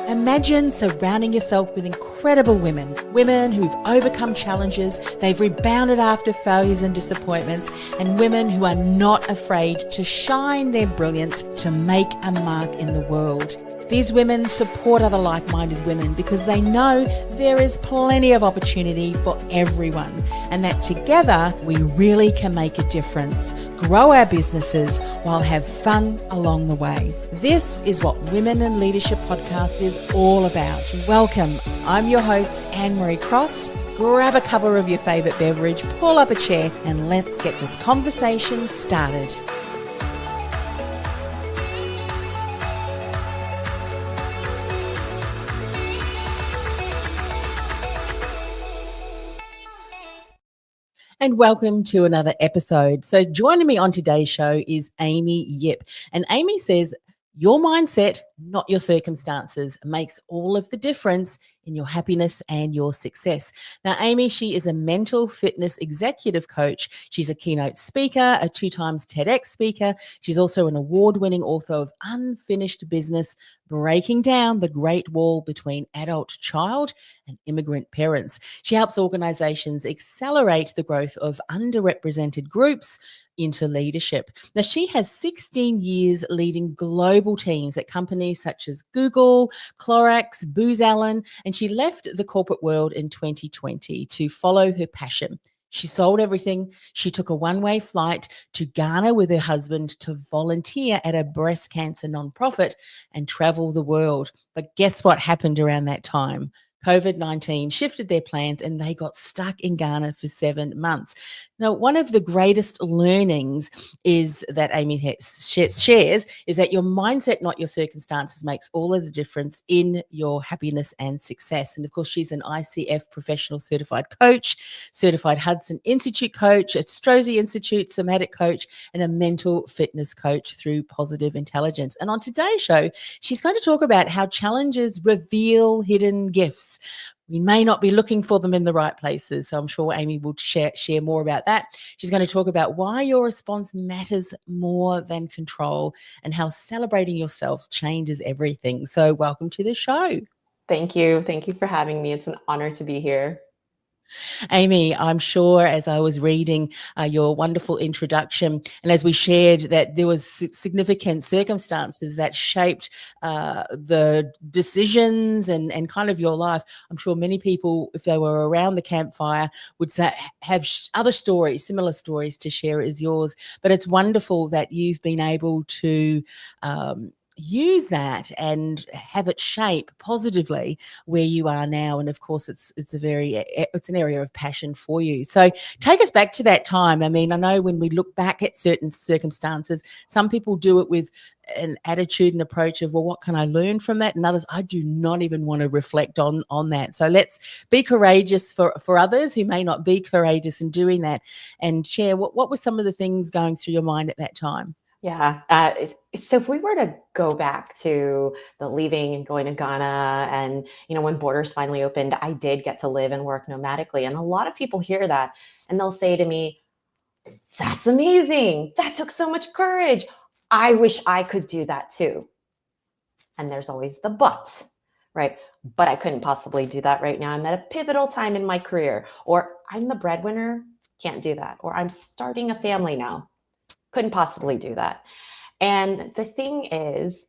Imagine surrounding yourself with incredible women who've overcome challenges, they've rebounded after failures and disappointments, and women who are not afraid to shine their brilliance to make a mark in the world. These women support other like-minded women because they know there is plenty of opportunity for everyone, and that together we really can make a difference, grow our businesses while have fun along the way. This is what Women in Leadership Podcast is all about. Welcome. I'm your host, Anne-Marie Cross. Grab a cuppa of your favourite beverage, pull up a chair, and let's get this conversation started. And welcome to another episode. So joining me on today's show is Amy Yip. And Amy says, your mindset, not your circumstances, makes all of the difference in your happiness and your success. Now, Amy, she is a mental fitness executive coach. She's a keynote speaker, a 2 times TEDx speaker. She's also an award-winning author of Unfinished Business, Breaking Down the Great Wall Between Adult Child and Immigrant Parents. She helps organizations accelerate the growth of underrepresented groups into leadership. Now, she has 16 years leading global teams at companies such as Google, Clorox, Booz Allen, and she left the corporate world in 2020 to follow her passion. She sold everything. She took a one-way flight to Ghana with her husband to volunteer at a breast cancer nonprofit and travel the world. But guess what happened around that time? COVID-19 shifted their plans and they got stuck in Ghana for 7 months. Now, one of the greatest learnings is that Amy shares is that your mindset, not your circumstances, makes all of the difference in your happiness and success. And of course, she's an ICF professional certified coach, certified Hudson Institute coach, a Strozzi Institute somatic coach, and a mental fitness coach through Positive Intelligence. And on today's show, she's going to talk about how challenges reveal hidden gifts. We may not be looking for them in the right places. So I'm sure Amy will share more about that. She's going to talk about why your response matters more than control and how celebrating yourself changes everything. So welcome to the show. Thank you. Thank you for having me. It's an honor to be here. Amy, I'm sure as I was reading your wonderful introduction and as we shared that there was significant circumstances that shaped the decisions and kind of your life, I'm sure many people, if they were around the campfire, would have other stories, similar stories to share as yours. But it's wonderful that you've been able to use that and have it shape positively where you are now. And of course, it's an area of passion for you. So take us back to that time. I mean, I know when we look back at certain circumstances, some people do it with an attitude and approach of, well, what can I learn from that? And others, I do not even want to reflect on that. So let's be courageous for others who may not be courageous in doing that, and share what were some of the things going through your mind at that time? Yeah. So if we were to go back to the leaving and going to Ghana and, when borders finally opened, I did get to live and work nomadically. And a lot of people hear that and they'll say to me, that's amazing. That took so much courage. I wish I could do that too. And there's always the but, right? But I couldn't possibly do that right now. I'm at a pivotal time in my career, or I'm the breadwinner, can't do that. Or I'm starting a family now. Couldn't possibly do that. And the thing is,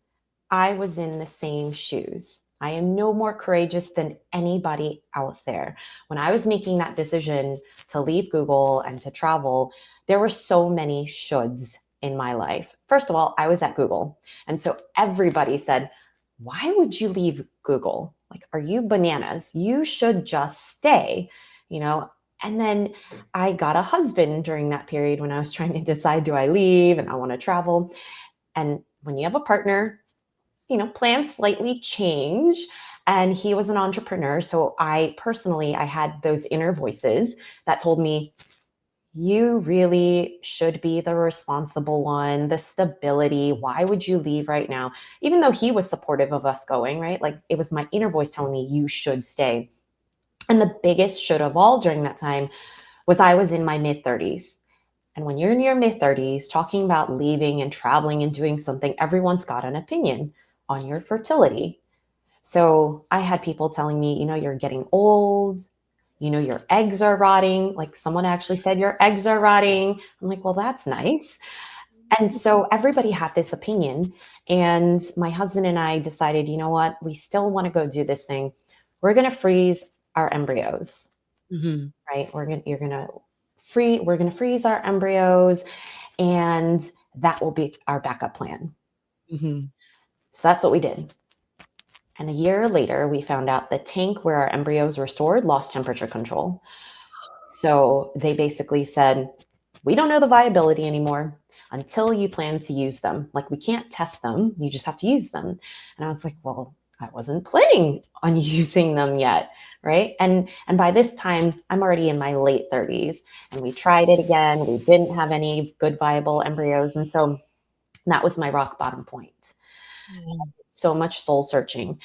I was in the same shoes. I am no more courageous than anybody out there. When I was making that decision to leave Google and to travel, there were so many shoulds in my life. First of all, I was at Google. And so everybody said, why would you leave Google? Like, are you bananas? You should just stay, And then I got a husband during that period when I was trying to decide, do I leave and I want to travel? And when you have a partner, plans slightly change. And he was an entrepreneur. So I had those inner voices that told me, you really should be the responsible one, the stability. Why would you leave right now? Even though he was supportive of us going, right? Like, it was my inner voice telling me you should stay. And the biggest should of all during that time was I was in my mid-30s. And when you're in your mid-30s, talking about leaving and traveling and doing something, everyone's got an opinion on your fertility. So I had people telling me, you're getting old, your eggs are rotting. Like someone actually said, your eggs are rotting. I'm like, well, that's nice. And so everybody had this opinion. And my husband and I decided, you know what, we still want to go do this thing. We're going to freeze our embryos, right? We're going to freeze our embryos, and that will be our backup plan. So that's what we did. And a year later, we found out the tank where our embryos were stored lost temperature control. So they basically said, we don't know the viability anymore until you plan to use them. Like, we can't test them. You just have to use them. And I was like, well, I wasn't planning on using them yet, right? And by this time, I'm already in my late 30s, and we tried it again. We didn't have any good viable embryos. And so that was my rock bottom point. So much soul searching.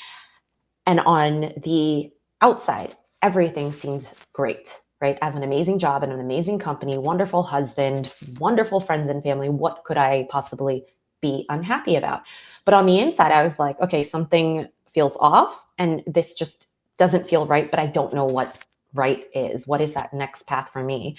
And on the outside, everything seems great, right? I have an amazing job and an amazing company, wonderful husband, wonderful friends and family. What could I possibly be unhappy about? But on the inside, I was like, okay, something feels off, and this just doesn't feel right, but I don't know what right is. What is that next path for me?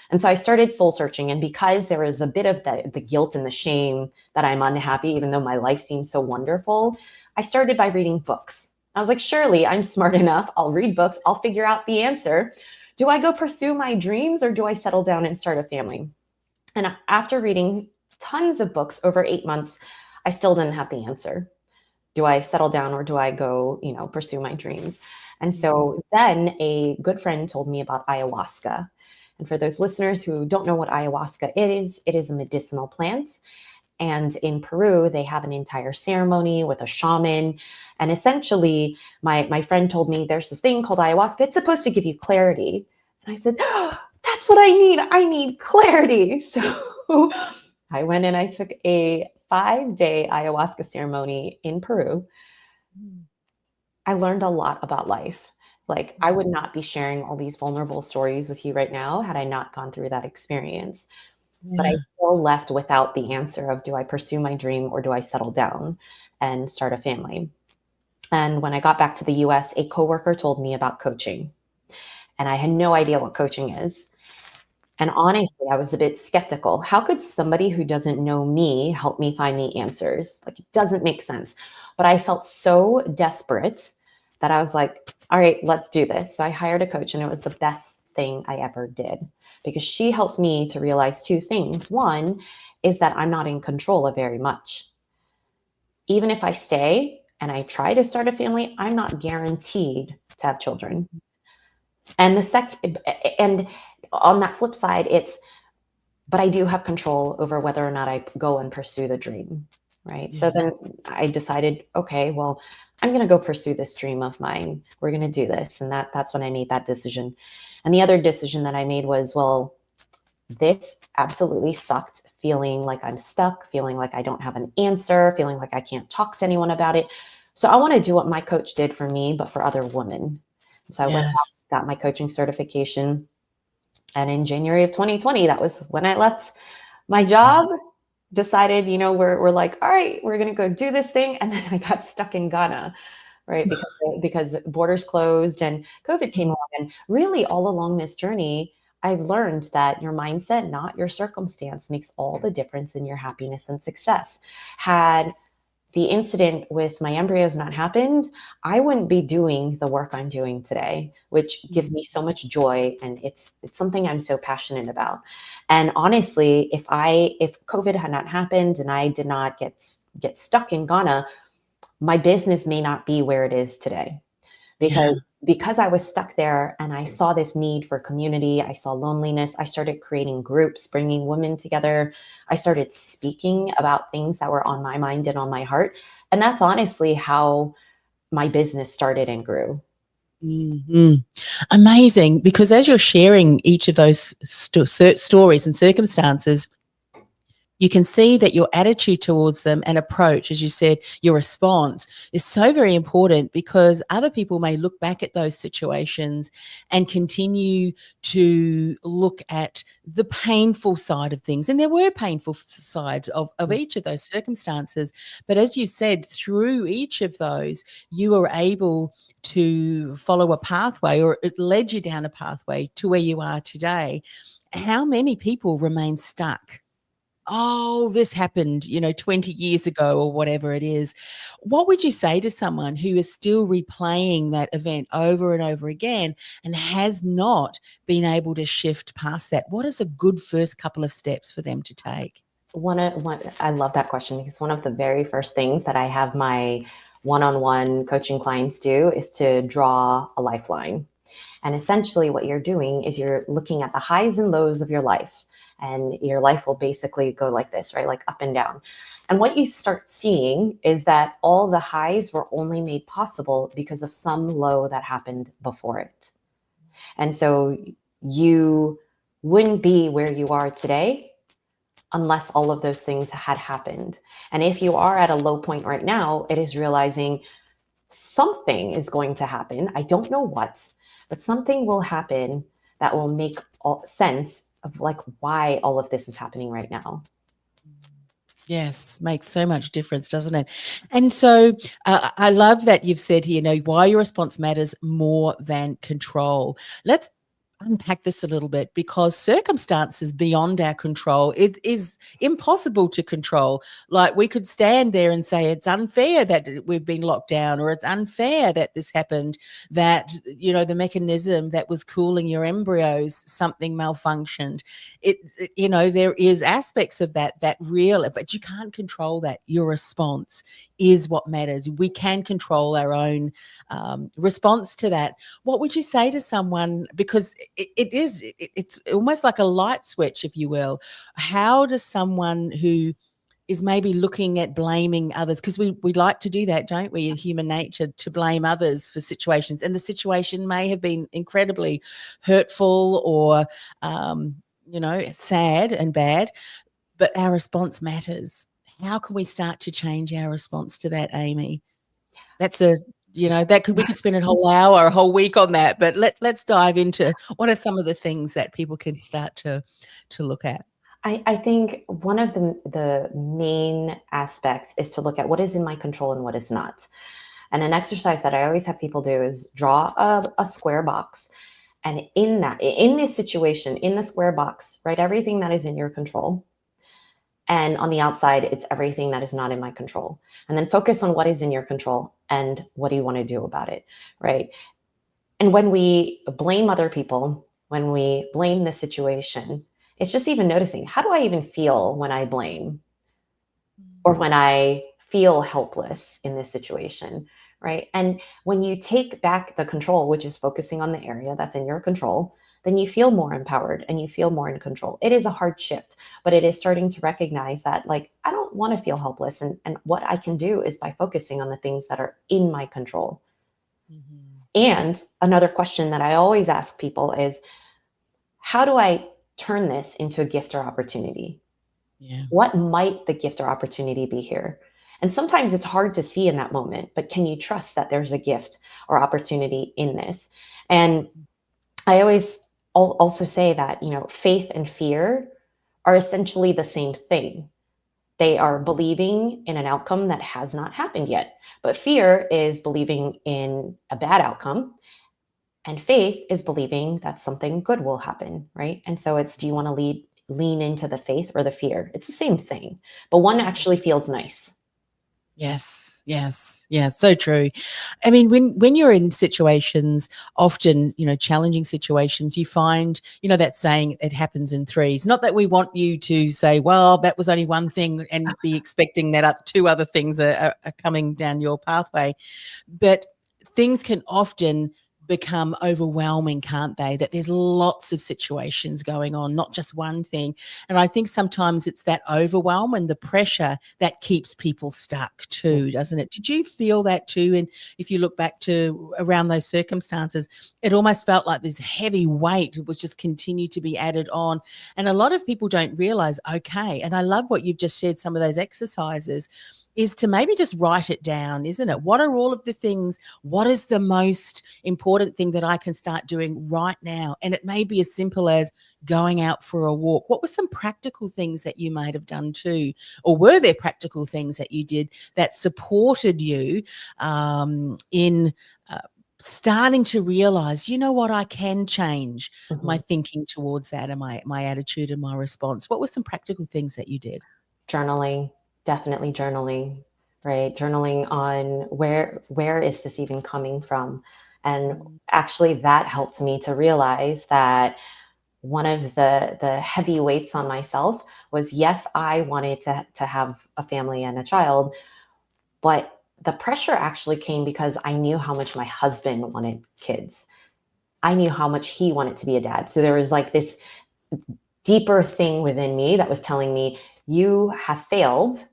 And so I started soul searching. And because there was a bit of the guilt and the shame that I'm unhappy, even though my life seems so wonderful, I started by reading books. I was like, surely I'm smart enough. I'll read books. I'll figure out the answer. Do I go pursue my dreams, or do I settle down and start a family? And after reading tons of books over 8 months, I still didn't have the answer. Do I settle down, or do I go, pursue my dreams? And so then a good friend told me about ayahuasca. And for those listeners who don't know what ayahuasca is, it is a medicinal plant. And in Peru, they have an entire ceremony with a shaman. And essentially, my friend told me there's this thing called ayahuasca. It's supposed to give you clarity. And I said, oh, that's what I need. I need clarity. So I went and I took a 5-day ayahuasca ceremony in Peru. I learned a lot about life. Like, I would not be sharing all these vulnerable stories with you right now had I not gone through that experience. But I still left without the answer of, do I pursue my dream, or do I settle down and start a family? And when I got back to the US, a coworker told me about coaching. And I had no idea what coaching is. And honestly, I was a bit skeptical. How could somebody who doesn't know me help me find the answers? Like, it doesn't make sense. But I felt so desperate that I was like, all right, let's do this. So I hired a coach, and it was the best thing I ever did, because she helped me to realize 2 things. One is that I'm not in control of very much. Even if I stay and I try to start a family, I'm not guaranteed to have children. And and on that flip side, but I do have control over whether or not I go and pursue the dream, right? Yes. So then I decided, okay, well, I'm going to go pursue this dream of mine. We're going to do this. And that's when I made that decision. And the other decision that I made was, well, this absolutely sucked, feeling like I'm stuck, feeling like I don't have an answer, feeling like I can't talk to anyone about it. So I want to do what my coach did for me, but for other women. So I went out, got my coaching certification. And in January of 2020, that was when I left my job, decided, we're like, all right, we're going to go do this thing. And then I got stuck in Ghana, right? Because borders closed and COVID came along. And really, all along this journey, I've learned that your mindset, not your circumstance, makes all the difference in your happiness and success. Had the incident with my embryos not happened, I wouldn't be doing the work I'm doing today, which gives me so much joy. And it's something I'm so passionate about. And honestly, if COVID had not happened and I did not get stuck in Ghana, my business may not be where it is today. Because I was stuck there and I saw this need for community, I saw loneliness, I started creating groups, bringing women together. I started speaking about things that were on my mind and on my heart. And that's honestly how my business started and grew. Amazing. Because as you're sharing each of those stories and circumstances, you can see that your attitude towards them and approach, as you said, your response is so very important, because other people may look back at those situations and continue to look at the painful side of things. And there were painful sides of each of those circumstances. But as you said, through each of those, you were able to follow a pathway, or it led you down a pathway to where you are today. How many people remain stuck? Oh, this happened, 20 years ago or whatever it is. What would you say to someone who is still replaying that event over and over again and has not been able to shift past that? What is a good first couple of steps for them to take? I love that question, because one of the very first things that I have my one-on-one coaching clients do is to draw a lifeline. And essentially what you're doing is you're looking at the highs and lows of your life. And your life will basically go like this, right? Like up and down. And what you start seeing is that all the highs were only made possible because of some low that happened before it. And so you wouldn't be where you are today unless all of those things had happened. And if you are at a low point right now, it is realizing something is going to happen. I don't know what, but something will happen that will make sense of like why all of this is happening right now. Yes, makes so much difference, doesn't it? And so I love that you've said here, why your response matters more than control. Let's unpack this a little bit, because circumstances beyond our control is impossible to control. Like, we could stand there and say it's unfair that we've been locked down, or it's unfair that this happened, that the mechanism that was cooling your embryos, something malfunctioned. There is aspects of that real, but you can't control that. Your response is what matters. We can control our own response to that. What would you say to someone, because it's almost like a light switch, if you will? How does someone who is maybe looking at blaming others, because we like to do that, don't we? Human nature, to blame others for situations, and the situation may have been incredibly hurtful or sad and bad, but our response matters. How can we start to change our response to that, Amy? That's we could spend a whole hour, a whole week on that, but let's dive into what are some of the things that people can start to look at. I think one of the main aspects is to look at what is in my control and what is not. And an exercise that I always have people do is draw a square box. And in this situation, in the square box, write everything that is in your control. And on the outside, it's everything that is not in my control. And then focus on what is in your control and what do you want to do about it, right? And when we blame other people, when we blame the situation, it's just even noticing, how do I even feel when I blame or when I feel helpless in this situation, right? And when you take back the control, which is focusing on the area that's in your control, then you feel more empowered and you feel more in control. It is a hard shift, but it is starting to recognize that, like, I don't want to feel helpless. And what I can do is by focusing on the things that are in my control. Mm-hmm. And another question that I always ask people is, how do I turn this into a gift or opportunity? Yeah. What might the gift or opportunity be here? And sometimes it's hard to see in that moment, but can you trust that there's a gift or opportunity in this? And I always also say that, faith and fear are essentially the same thing. They are believing in an outcome that has not happened yet. But fear is believing in a bad outcome. And faith is believing that something good will happen, right? And so it's, do you want to lean into the faith or the fear? It's the same thing, but one actually feels nice. Yes. So true. I mean, when you're in situations, often, challenging situations, you find, that saying, it happens in threes. Not that we want you to say, well, that was only one thing and be expecting that two other things are coming down your pathway, but things can often become overwhelming, can't they? That there's lots of situations going on, not just one thing. And I think sometimes it's that overwhelm and the pressure that keeps people stuck too, doesn't it? Did you feel that too? And if you look back to around those circumstances, it almost felt like this heavy weight was just continue to be added on. And a lot of people don't realize, okay, and I love what you've just shared, some of those exercises, is to maybe just write it down, isn't it? What are all of the things? What is the most important thing that I can start doing right now? And it may be as simple as going out for a walk. What were some practical things that you might have done too? Or were there practical things that you did that supported you in starting to realize, you know what, I can change my thinking towards that and my attitude and my response? What were some practical things that you did? Journaling, definitely journaling, right? Journaling on where is this even coming from? And actually that helped me to realize that one of the heavy weights on myself was, yes, I wanted to have a family and a child, but the pressure actually came because I knew how much my husband wanted kids. I knew how much he wanted to be a dad. So there was like this deeper thing within me that was telling me, you have failed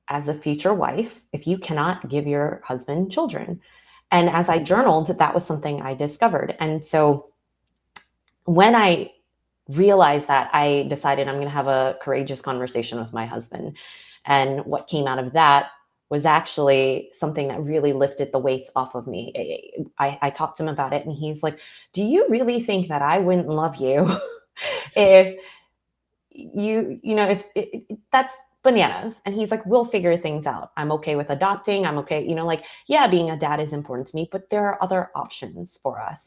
as a future wife if you cannot give your husband children. And as I journaled, that was something I discovered. And so when I realized that, I decided I'm going to have a courageous conversation with my husband. And what came out of that was actually something that really lifted the weights off of me. I talked to him about it, and he's like, do you really think that I wouldn't love you if if that's bananas? And he's like, we'll figure things out. I'm okay with adopting. I'm okay. Like, yeah, being a dad is important to me, but there are other options for us.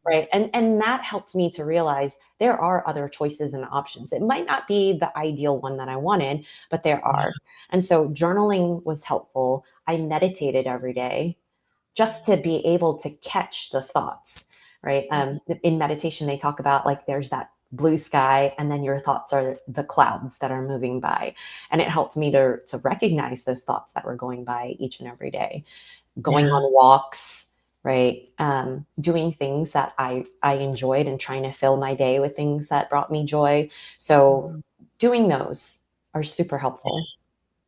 Right. And that helped me to realize there are other choices and options. It might not be the ideal one that I wanted, but there are. And so journaling was helpful. I meditated every day just to be able to catch the thoughts, right? In meditation, they talk about like there's that blue sky, and then your thoughts are the clouds that are moving by. And it helped me to recognize those thoughts that were going by each and every day, going on walks, right? Doing things that I enjoyed and trying to fill my day with things that brought me joy. So doing those are super helpful.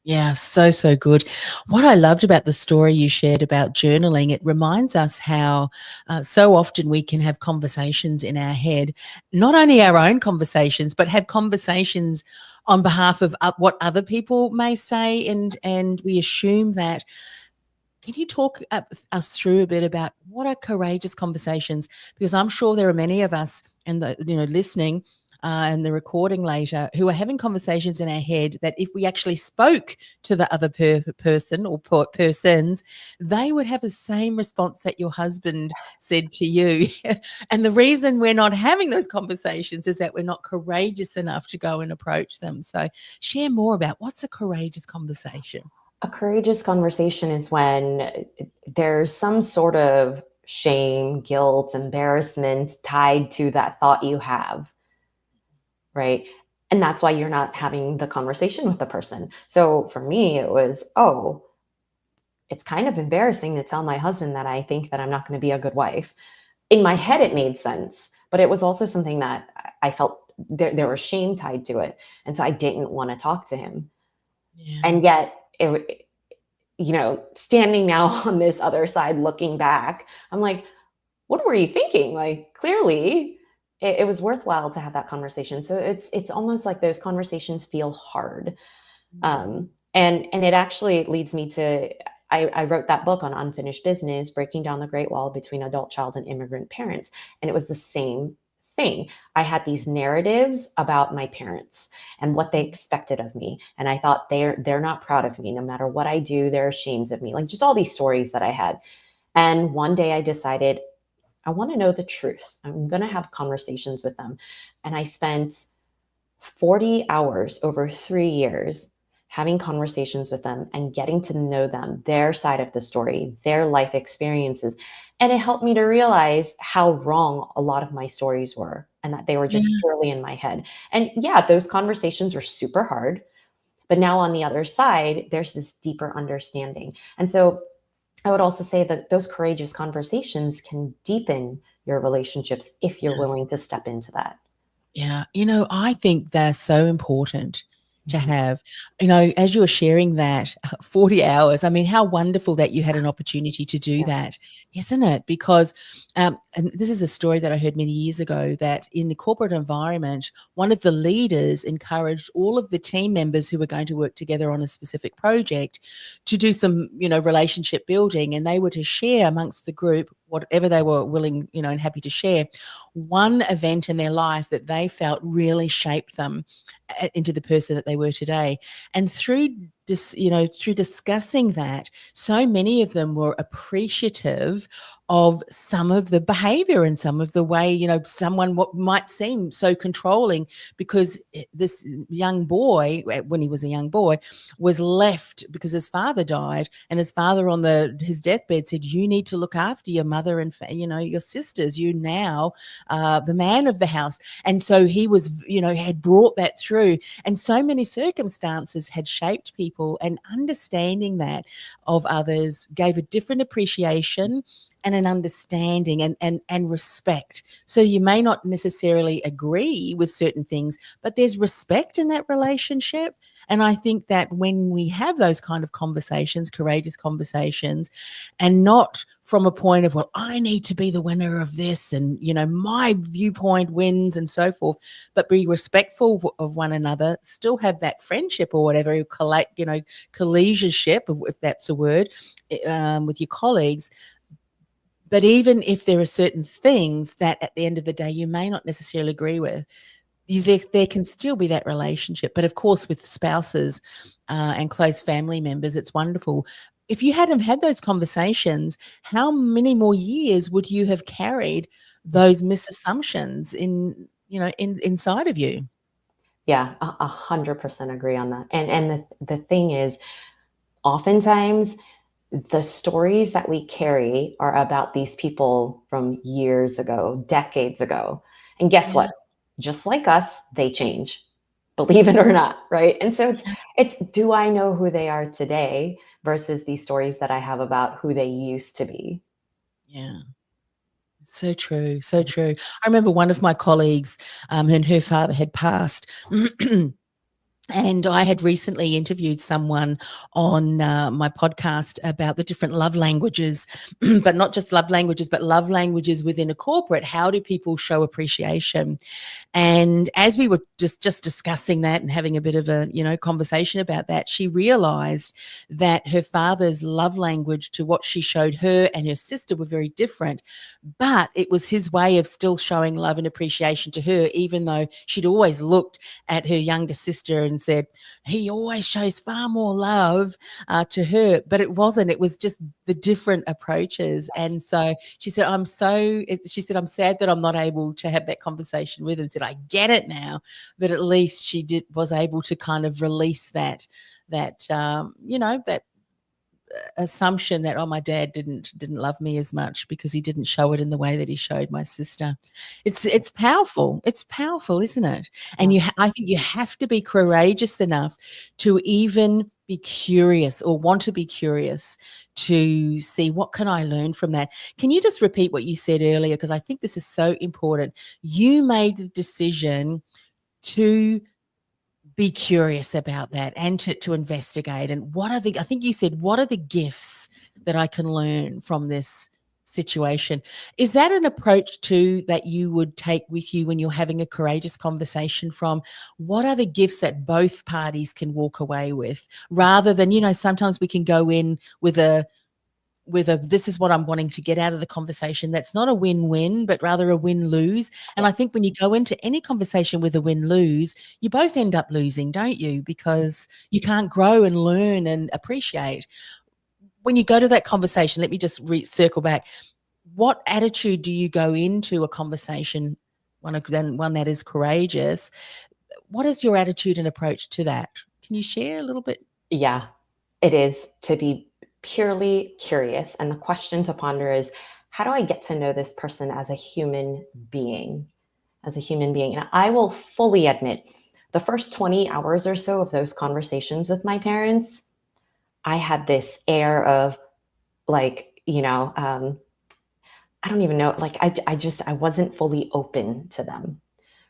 Yeah, so, so good. What I loved about the story you shared about journaling, it reminds us how so often we can have conversations in our head, not only our own conversations, but have conversations on behalf of what other people may say, and we assume that. Can you talk us through a bit about what are courageous conversations? Because I'm sure there are many of us and listening and the recording later who are having conversations in our head that if we actually spoke to the other person or persons, they would have the same response that your husband said to you. And the reason we're not having those conversations is that we're not courageous enough to go and approach them. So share more about what's a courageous conversation. A courageous conversation is when there's some sort of shame, guilt, embarrassment tied to that thought you have, right? And that's why you're not having the conversation with the person. So for me, it was, oh, it's kind of embarrassing to tell my husband that I think that I'm not going to be a good wife. In my head, it made sense, but it was also something that I felt there was shame tied to it. And so I didn't want to talk to him. And yet standing now on this other side, looking back, I'm like, what were you thinking? Like, clearly it was worthwhile to have that conversation. So it's almost like those conversations feel hard. And it actually leads me to, I wrote that book on unfinished business, breaking down the Great Wall between adult child and immigrant parents. And it was the same thing. I had these narratives about my parents and what they expected of me. And I thought they're not proud of me. No matter what I do, they're ashamed of me. Like just all these stories that I had. And one day I decided, I want to know the truth. I'm going to have conversations with them. And I spent 40 hours over 3 years having conversations with them and getting to know them, their side of the story, their life experiences. And it helped me to realize how wrong a lot of my stories were and that they were just purely in my head. And yeah, those conversations were super hard. But now on the other side, there's this deeper understanding. And so I would also say that those courageous conversations can deepen your relationships if you're Yes. willing to step into that. Yeah, I think they're so important to Mhm. have. As you were sharing that 40 hours, I mean, how wonderful that you had an opportunity to do Yeah. that, isn't it? Because, and this is a story that I heard many years ago, that in the corporate environment, one of the leaders encouraged all of the team members who were going to work together on a specific project to do some, relationship building, and they were to share amongst the group whatever they were willing, and happy to share, one event in their life that they felt really shaped them into the person that they were today. And through discussing that, so many of them were appreciative of some of the behavior and some of the way, someone what might seem so controlling, because this young boy, when he was a young boy, was left because his father died, and his father on his deathbed said, you need to look after your mother and your sisters. You now the man of the house. And so he was, had brought that through. And so many circumstances had shaped people, and understanding that of others gave a different appreciation and an understanding and respect. So you may not necessarily agree with certain things, but there's respect in that relationship. And I think that when we have those kind of conversations, courageous conversations, and not from a point of, well, I need to be the winner of this, and my viewpoint wins and so forth, but be respectful of one another, still have that friendship or whatever, collegialship, if that's a word, with your colleagues. But even if there are certain things that at the end of the day you may not necessarily agree with, there can still be that relationship. But of course, with spouses and close family members, it's wonderful. If you hadn't had those conversations, how many more years would you have carried those misassumptions inside of you? Yeah, 100% agree on that. And the thing is, oftentimes the stories that we carry are about these people from years ago, decades ago. And guess Yeah. what? Just like us, they change, believe it or not, right? And so it's do I know who they are today versus these stories that I have about who they used to be? Yeah. So true. So true. I remember one of my colleagues, and her father had passed. And I had recently interviewed someone on my podcast about the different love languages, but not just love languages, but love languages within a corporate. How do people show appreciation? And as we were just discussing that and having a bit of a conversation about that, she realized that her father's love language to what she showed her and her sister were very different, but it was his way of still showing love and appreciation to her, even though she'd always looked at her younger sister and said, he always shows far more love to her. But it wasn't. It was just the different approaches. And so she said, she said, I'm sad that I'm not able to have that conversation with him. Said, I get it now. But at least she was able to kind of release that assumption that, oh, my dad didn't love me as much because he didn't show it in the way that he showed my sister. It's powerful. It's powerful, isn't it? And Yeah. I think you have to be courageous enough to even be curious or want to be curious to see, what can I learn from that? Can you just repeat what you said earlier? Because I think this is so important. You made the decision to be curious about that and to investigate. And I think you said, what are the gifts that I can learn from this situation? Is that an approach too that you would take with you when you're having a courageous conversation? From what are the gifts that both parties can walk away with, rather than, sometimes we can go in with a this is what I'm wanting to get out of the conversation. That's not a win-win, but rather a win-lose. And I think when you go into any conversation with a win-lose, you both end up losing, don't you? Because you can't grow and learn and appreciate. When you go to that conversation, let me just circle back. What attitude do you go into a conversation, one that is courageous? What is your attitude and approach to that? Can you share a little bit? Yeah, it is to be purely curious. And the question to ponder is, how do I get to know this person as a human being? As a human being. And I will fully admit, the first 20 hours or so of those conversations with my parents, I had this air of, like, I don't even know, like, I wasn't fully open to them,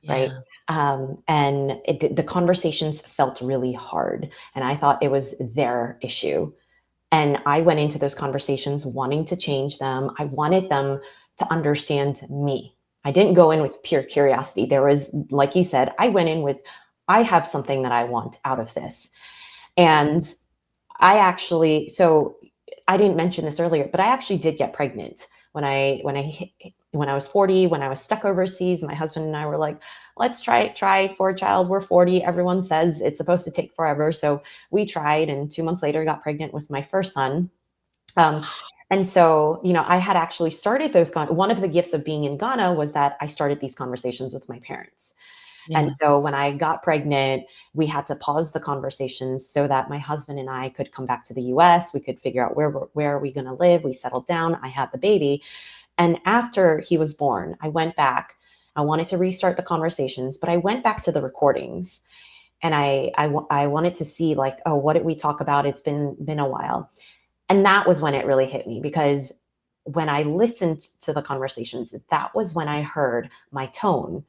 right? Yeah. And the conversations felt really hard, and I thought it was their issue. And I went into those conversations wanting to change them. I wanted them to understand me. I didn't go in with pure curiosity. There was, like you said, I went in with, I have something that I want out of this. And so I didn't mention this earlier, but I actually did get pregnant when I was 40, when I was stuck overseas. My husband and I were like, let's try for a child. We're 40. Everyone says it's supposed to take forever. So we tried, and 2 months later got pregnant with my first son. Um, and so, I had actually started one of the gifts of being in Ghana was that I started these conversations with my parents. And so when Yes. I got pregnant, we had to pause the conversations so that my husband and I could come back to the US. We could figure out where are we going to live. We settled down. I had the baby. And after he was born, I went back. I wanted to restart the conversations, but I went back to the recordings, and I wanted to see, like, oh, what did we talk about? It's been a while. And that was when it really hit me, because when I listened to the conversations, that was when I heard my tone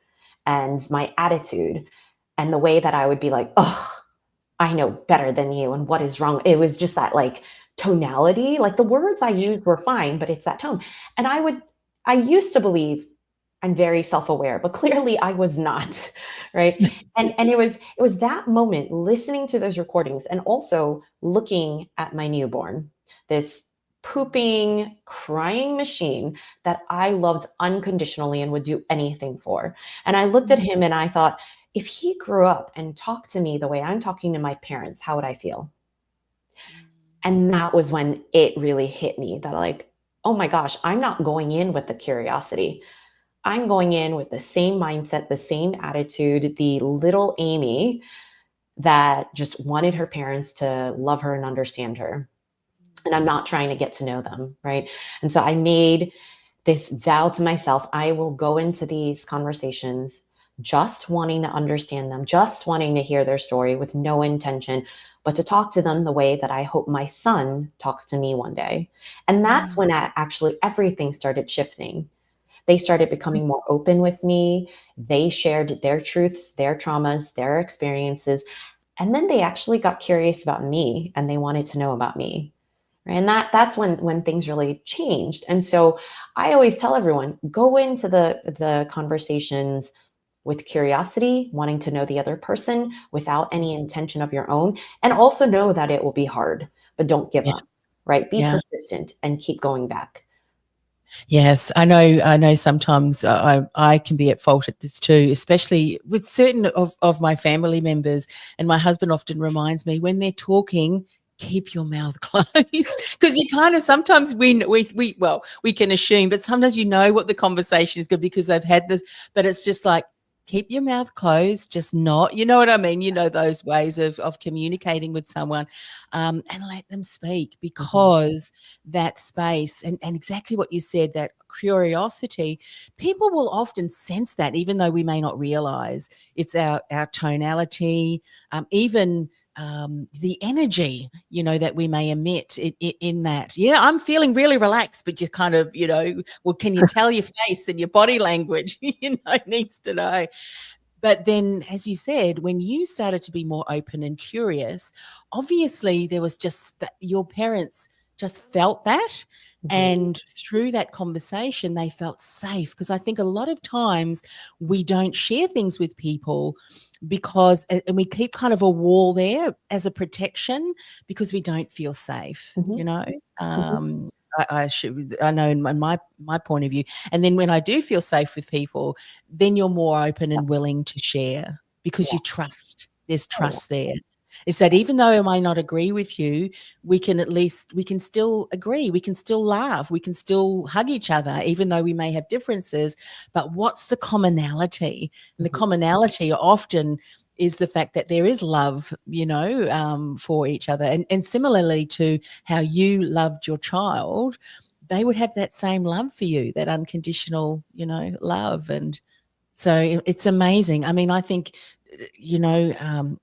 and my attitude, and the way that I would be like, oh, I know better than you, and what is wrong. It was just that, like, tonality, like the words I used were fine, but it's that tone. And I used to believe I'm very self-aware, but clearly I was not, right? And it was that moment, listening to those recordings and also looking at my newborn, this pooping, crying machine that I loved unconditionally and would do anything for. And I looked at him and I thought, if he grew up and talked to me the way I'm talking to my parents, how would I feel? And that was when it really hit me that, like, oh my gosh, I'm not going in with the curiosity. I'm going in with the same mindset, the same attitude, the little Amy that just wanted her parents to love her and understand her. And I'm not trying to get to know them, right? And so I made this vow to myself: I will go into these conversations just wanting to understand them, just wanting to hear their story, with no intention but to talk to them the way that I hope my son talks to me one day. And that's when actually everything started shifting. They started becoming more open with me. They shared their truths, their traumas, their experiences. And then they actually got curious about me, and they wanted to know about me. Right? And that's when things really changed. And so I always tell everyone, go into the conversations with curiosity, wanting to know the other person without any intention of your own. And also know that it will be hard, but don't give up, Yes. right? Be Yeah. persistent and keep going back. Yes, I know. I know. Sometimes I can be at fault at this too, especially with certain of my family members. And my husband often reminds me, when they're talking, keep your mouth closed, because you kind of sometimes we can assume, but sometimes you know what the conversation is good because they've had this. But it's just like, keep your mouth closed, just not. You know what I mean? You know those ways of communicating with someone, and let them speak, Mhm. because that space and exactly what you said, that curiosity, people will often sense that, even though we may not realize. It's our tonality, even the energy, that we may emit in that. Yeah, I'm feeling really relaxed, but just kind of, well, can you tell your face and your body language, needs to know. But then, as you said, when you started to be more open and curious, obviously there was just that your parents just felt that. Mhm. And through that conversation, they felt safe. Because I think a lot of times we don't share things with people because, and we keep kind of a wall there as a protection because we don't feel safe, Mhm. Mhm. I know in my point of view. And then when I do feel safe with people, then you're more open Yeah. and willing to share because Yeah. you trust. There's Oh, yeah. trust there. It's that even though I might not agree with you, we can still agree. We can still laugh. We can still hug each other, even though we may have differences. But what's the commonality? And the Mhm. commonality often is the fact that there is love, for each other. And similarly to how you loved your child, they would have that same love for you, that unconditional, love. And so it's amazing. I mean, I think, you know, um,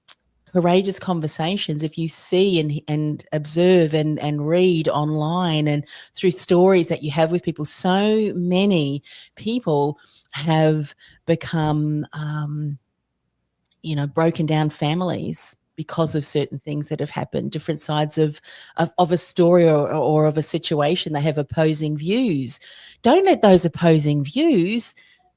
courageous conversations, if you see and observe and read online and through stories that you have with people, so many people have become, broken down families because of certain things that have happened, different sides of a story or of a situation. They have opposing views. Don't let those opposing views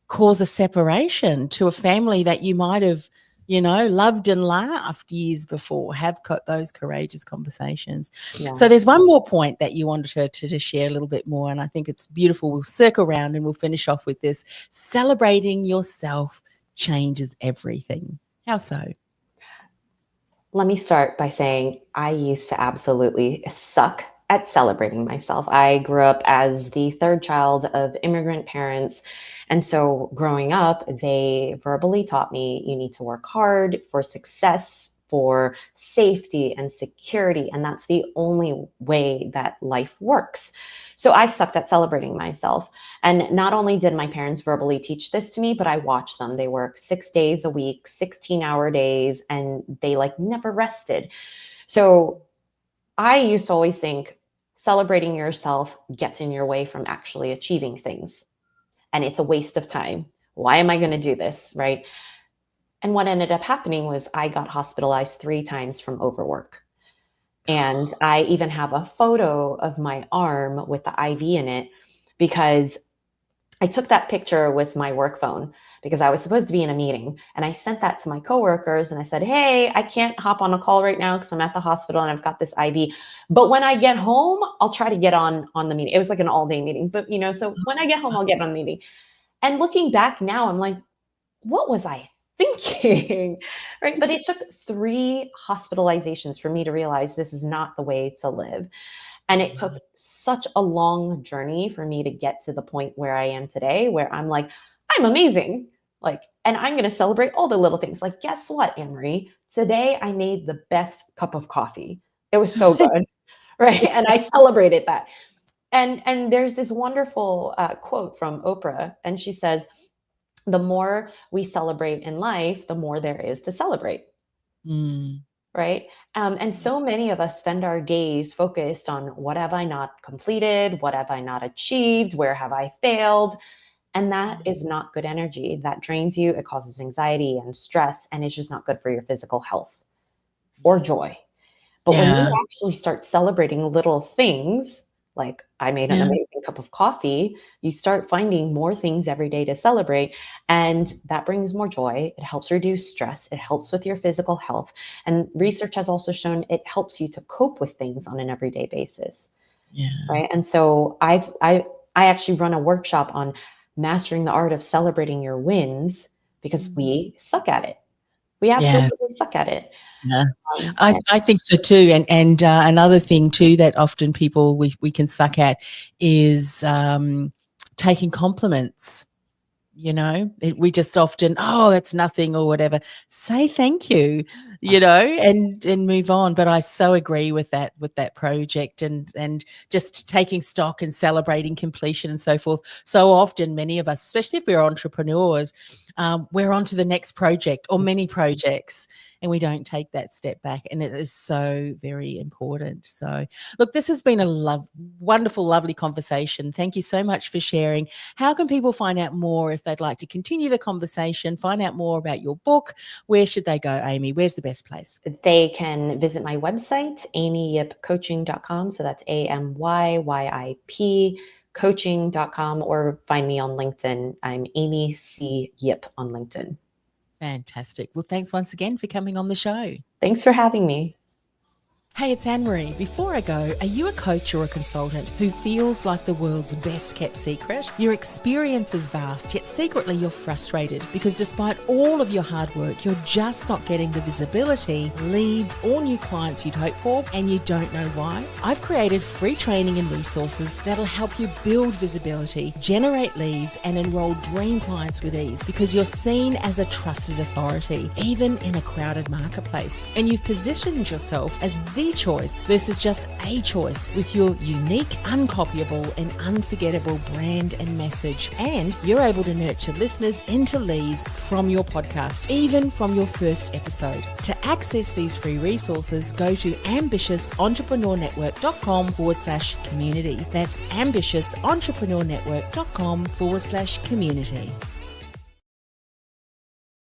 cause a separation to a family that you might have, loved and laughed years before. Have those courageous conversations. Yeah. So there's one more point that you wanted to share a little bit more, and I think it's beautiful. We'll circle around and we'll finish off with this. Celebrating yourself changes everything. How so? Let me start by saying I used to absolutely suck at celebrating myself. I grew up as the third child of immigrant parents. And so growing up, they verbally taught me you need to work hard for success, for safety and security. And that's the only way that life works. So I sucked at celebrating myself. And not only did my parents verbally teach this to me, but I watched them. They work 6 days a week, 16-hour days, and they never rested. So I used to always think celebrating yourself gets in your way from actually achieving things. And it's a waste of time. Why am I going to do this? Right. And what ended up happening was I got hospitalized 3 times from overwork. And I even have a photo of my arm with the IV in it because I took that picture with my work phone because I was supposed to be in a meeting. And I sent that to my coworkers and I said, hey, I can't hop on a call right now because I'm at the hospital and I've got this IV. But when I get home, I'll try to get on the meeting. It was like an all-day meeting. But, so when I get home, I'll get on the meeting. And looking back now, I'm like, what was I thinking? Right. But it took 3 hospitalizations for me to realize this is not the way to live. And it took such a long journey for me to get to the point where I am today, where I'm like, I'm amazing. And I'm going to celebrate all the little things. Guess what, Anne-Marie? Today I made the best cup of coffee. It was so good. Right. And I celebrated that. And there's this wonderful quote from Oprah. And she says, the more we celebrate in life, the more there is to celebrate. Right. And so many of us spend our days focused on what have I not completed? What have I not achieved? Where have I failed? And that is not good energy. That drains you. It causes anxiety and stress, and it's just not good for your physical health or joy. But when you actually start celebrating little things, like I made an amazing cup of coffee, you start finding more things every day to celebrate. And that brings more joy. It helps reduce stress. It helps with your physical health. And research has also shown it helps you to cope with things on an everyday basis. Yeah. Right. And so I actually run a workshop on mastering the art of celebrating your wins because we suck at it. We absolutely suck at it. Yeah, I think so too. And another thing too that often people we can suck at is taking compliments. We just often, oh, that's nothing or whatever. Say thank you, and move on. But I so agree with that project and just taking stock and celebrating completion and so forth. So often, many of us, especially if we're entrepreneurs, we're on to the next project or many projects, and we don't take that step back. And it is so very important. So look, this has been a wonderful, lovely conversation. Thank you so much for sharing. How can people find out more if they'd like to continue the conversation, find out more about your book? Where should they go, Amy? Where's the best place? They can visit my website, amyyipcoaching.com. So that's AMYYIP coaching.com, or find me on LinkedIn. I'm Amy C. Yip on LinkedIn. Fantastic. Well, thanks once again for coming on the show. Thanks for having me. Hey, it's Anne-Marie. Before I go, are you a coach or a consultant who feels like the world's best kept secret? Your experience is vast, yet secretly you're frustrated because despite all of your hard work, you're just not getting the visibility, leads, or new clients you'd hope for, and you don't know why? I've created free training and resources that'll help you build visibility, generate leads, and enroll dream clients with ease because you're seen as a trusted authority, even in a crowded marketplace. And you've positioned yourself as the the choice versus just a choice with your unique, uncopyable, and unforgettable brand and message. And you're able to nurture listeners into leads from your podcast, even from your first episode. To access these free resources, go to ambitiousentrepreneurnetwork.com/community. That's ambitiousentrepreneurnetwork.com/community.